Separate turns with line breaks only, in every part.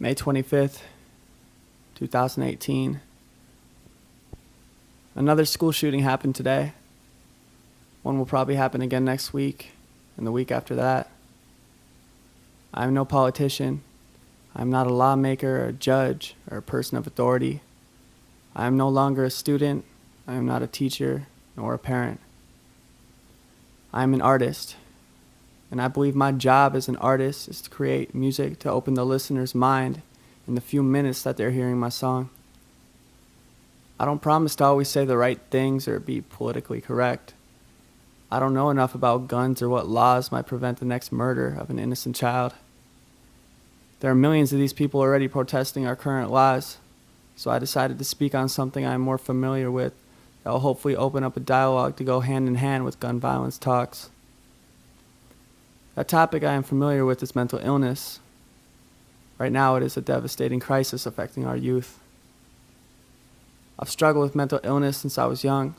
May 25th, 2018. Another school shooting happened today. One will probably happen again next week and the week after that. I am no politician. I am not a lawmaker or a judge or a person of authority. I am no longer a student. I am not a teacher nor a parent. I am an artist, and I believe my job as an artist is to create music to open the listener's mind in the few minutes that they're hearing my song. I don't promise to always say the right things or be politically correct. I don't know enough about guns or what laws might prevent the next murder of an innocent child. There are millions of these people already protesting our current laws, so I decided to speak on something I'm more familiar with that will hopefully open up a dialogue to go hand in hand with gun violence talks. That topic I am familiar with is mental illness. Right now it is a devastating crisis affecting our youth. I've struggled with mental illness since I was young.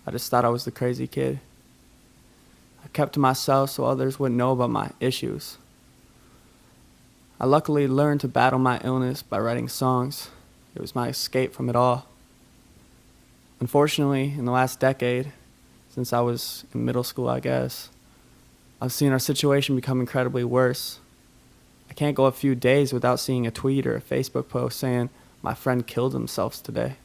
I just thought I was the crazy kid. I kept to myself so others wouldn't know about my issues. I luckily learned to battle my illness by writing songs. It was my escape from it all. Unfortunately, in the last decade, since I was in middle school, I guess, I've seen our situation become incredibly worse. I can't go a few days without seeing a tweet or a Facebook post saying, "My friend killed himself today."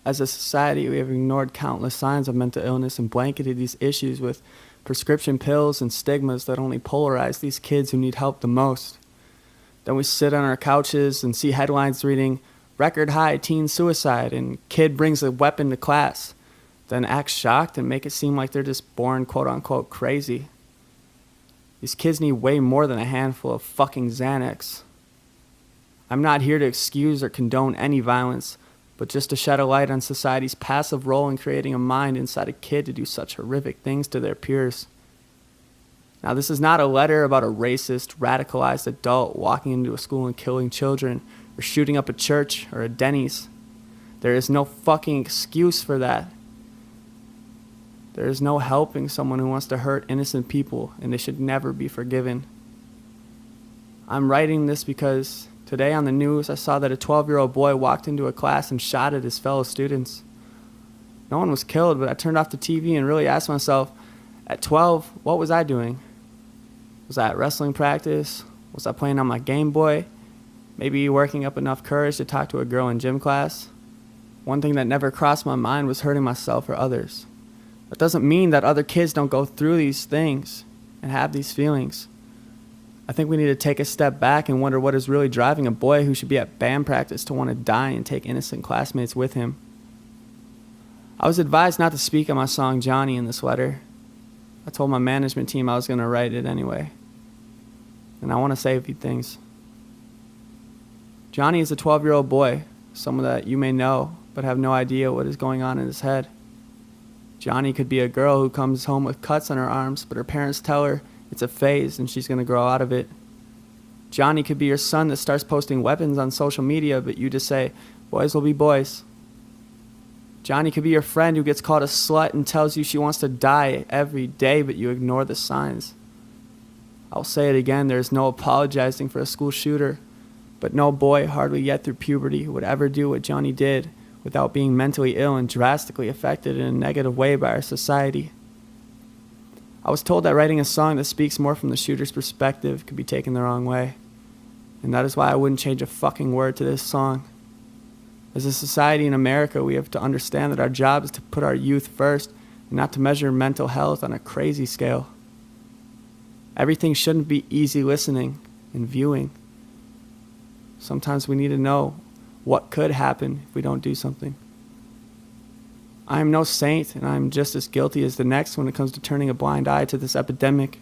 As a society, we have ignored countless signs of mental illness and blanketed these issues with prescription pills and stigmas that only polarize these kids who need help the most. Then we sit on our couches and see headlines reading, "Record high teen suicide," and "Kid brings a weapon to class," then act shocked and make it seem like they're just born quote-unquote crazy. These kids need way more than a handful of fucking Xanax. I'm not here to excuse or condone any violence, but just to shed a light on society's passive role in creating a mind inside a kid to do such horrific things to their peers. Now, this is not a letter about a racist, radicalized adult walking into a school and killing children, or shooting up a church or a Denny's. There is no fucking excuse for that. There is no helping someone who wants to hurt innocent people, and they should never be forgiven. I'm writing this because today on the news, I saw that a 12-year-old boy walked into a class and shot at his fellow students. No one was killed, but I turned off the TV and really asked myself, at 12, what was I doing? Was I at wrestling practice? Was I playing on my Game Boy? Maybe working up enough courage to talk to a girl in gym class? One thing that never crossed my mind was hurting myself or others. That doesn't mean that other kids don't go through these things and have these feelings. I think we need to take a step back and wonder what is really driving a boy who should be at band practice to want to die and take innocent classmates with him. I was advised not to speak on my song Johnny in this letter. I told my management team I was going to write it anyway. And I want to say a few things. Johnny is a 12-year-old boy, someone that you may know, but have no idea what is going on in his head. Johnny could be a girl who comes home with cuts on her arms, but her parents tell her it's a phase and she's going to grow out of it. Johnny could be your son that starts posting weapons on social media, but you just say, "Boys will be boys." Johnny could be your friend who gets called a slut and tells you she wants to die every day, but you ignore the signs. I'll say it again, there is no apologizing for a school shooter, but no boy hardly yet through puberty would ever do what Johnny did without being mentally ill and drastically affected in a negative way by our society. I was told that writing a song that speaks more from the shooter's perspective could be taken the wrong way, and that is why I wouldn't change a fucking word to this song. As a society in America, we have to understand that our job is to put our youth first and not to measure mental health on a crazy scale. Everything shouldn't be easy listening and viewing. Sometimes we need to know what could happen if we don't do something. I am no saint, and I am just as guilty as the next when it comes to turning a blind eye to this epidemic.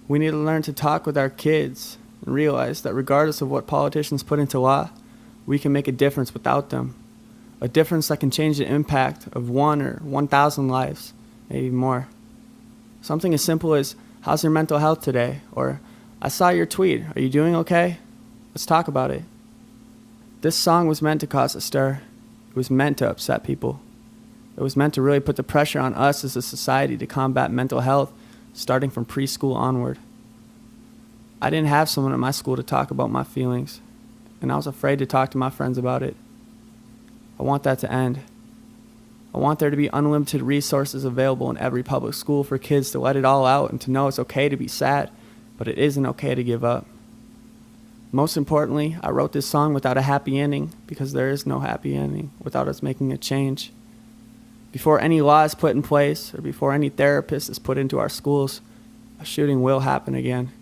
We need to learn to talk with our kids and realize that regardless of what politicians put into law, we can make a difference without them. A difference that can change the impact of 1 or 1,000 lives, maybe more. Something as simple as, "How's your mental health today?" Or, "I saw your tweet. Are you doing okay? Let's talk about it." This song was meant to cause a stir. It was meant to upset people. It was meant to really put the pressure on us as a society to combat mental health, starting from preschool onward. I didn't have someone at my school to talk about my feelings, and I was afraid to talk to my friends about it. I want that to end. I want there to be unlimited resources available in every public school for kids to let it all out and to know it's okay to be sad, but it isn't okay to give up. Most importantly, I wrote this song without a happy ending because there is no happy ending without us making a change. Before any law is put in place or before any therapist is put into our schools, a shooting will happen again.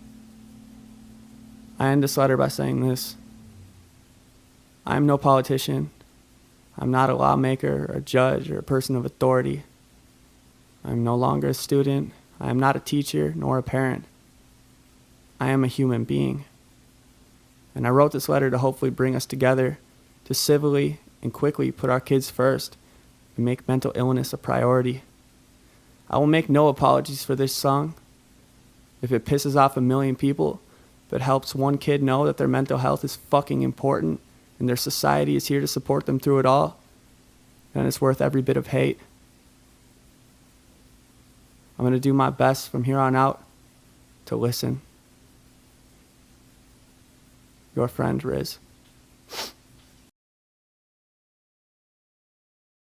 I end this letter by saying this. I am no politician. I'm not a lawmaker or a judge or a person of authority. I am no longer a student. I am not a teacher nor a parent. I am a human being. And I wrote this letter to hopefully bring us together to civilly and quickly put our kids first and make mental illness a priority. I will make no apologies for this song. If it pisses off 1 million people, if it helps one kid know that their mental health is fucking important and their society is here to support them through it all, then it's worth every bit of hate. I'm going to do my best from here on out to listen. Your friend, Riz.